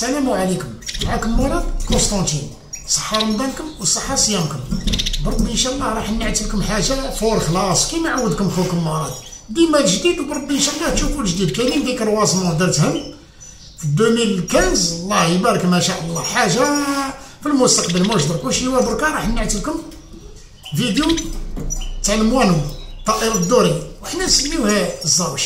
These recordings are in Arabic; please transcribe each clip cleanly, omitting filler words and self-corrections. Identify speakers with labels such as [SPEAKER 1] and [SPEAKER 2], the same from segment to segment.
[SPEAKER 1] السلام عليكم. معكم مراد قسطنطين. صحة رمضانكم وصحة صيامكم. بربي ان شاء الله راح نعت لكم حاجه فور خلاص كيما عودكم خوكم مراد. ديما الجديد وبربي ان شاء الله تشوفوا الجديد. كاينين ديك رواسمون درتهم في 2015 الله يبارك ما شاء الله، حاجه في المستقبل موش درك. واش هو دركا راح نعت لكم فيديو تاع الموانو طائر الدوري وحنا نسميوها الزاوش.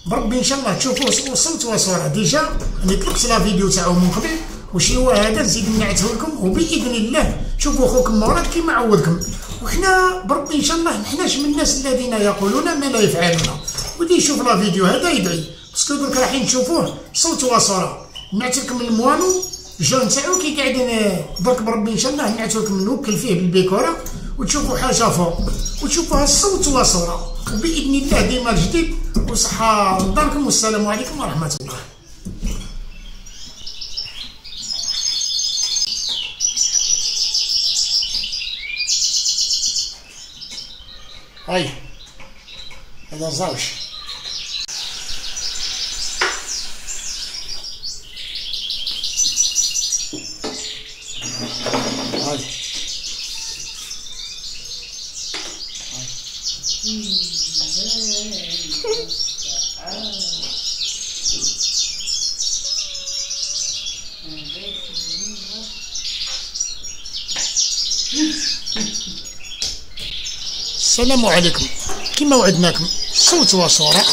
[SPEAKER 1] بربي ان شاء الله تشوفوه صوت وصوره. ديجا راني طلقت لا فيديو تاعو من قبل واش هو هذا نزيد نعته لكم وباذن الله تشوفوا خوكم مراد كيما عودكم. وحنا بربي ان شاء الله محناش من الناس الذين يقولون ما لا يفعلون، واللي يشوف لا فيديو هذا يدعي باسكو درك رايحين تشوفوه صوت وصوره. نعت لكم الموانو الجون تاعو كي قاعدين درك بربي ان شاء الله نعت لكم نوكل فيه بالبيكوره وتشوفوا حاجه فوق وتشوفوها الصوت وصوره. وباذن الله ديما الجديد وصحه رمضانكم والسلام عليكم ورحمه الله. هاي هذا زاوش. هاي السلام عليكم. كما وعدناكم صوت وصورة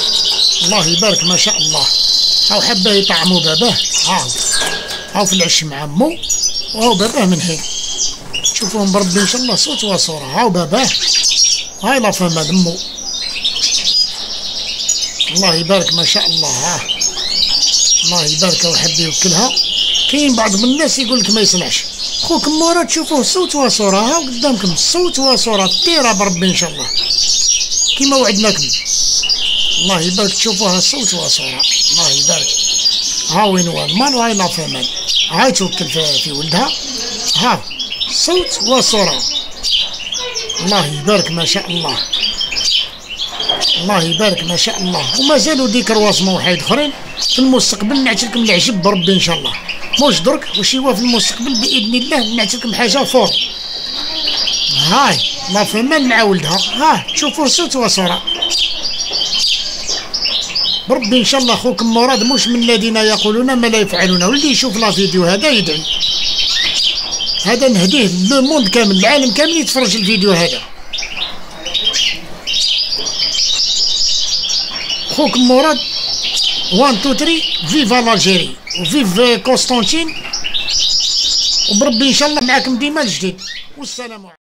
[SPEAKER 1] الله يبارك ما شاء الله. هاو حباه يطعموا باباه، هاو في العش مع مو وهاو باباه من هين. شوفوهم بربي ان شاء الله صوت وصورة. هاو باباه، هاي لا فما مو الله يبارك ما شاء الله. الله يبارك ويحب يوكلها. كاين بعض من الناس يقول لك ما يصلحش. خوكم مراد تشوفوه صوت وصورة. هاو قدامكم صوت وصورة طيرة بربي ان شاء الله كيما وعدناكم. الله يبارك تشوفوها صوت وصورة الله يبارك. ها وين هو المال وهاي لا فمان، هاي توكل في ولدها. ها صوت وصورة الله يبارك ما شاء الله. الله يبارك ما شاء الله. وما زالوا ديك رواسمة وحيد اخرين في المستقبل نعت لكم العجب بربي ان شاء الله. موش درك واش هو في المستقبل باذن الله نعت لكم حاجه فور. هاي لا فمان مع ولدها. ها تشوفوا صوت وصوره بربي ان شاء الله. خوكم مراد مش من الذين يقولون ما لا يفعلون، واللي يشوف لا فيديو هذا يدعي. هذا نهديه لو موند كامل العالم كامل يتفرج الفيديو هذا. خوكم مراد 1 2 3 فيفا لاجيري وفيف قسطنطين. وبربي ان شاء الله معاكم ديما الجديد والسلام عليكم.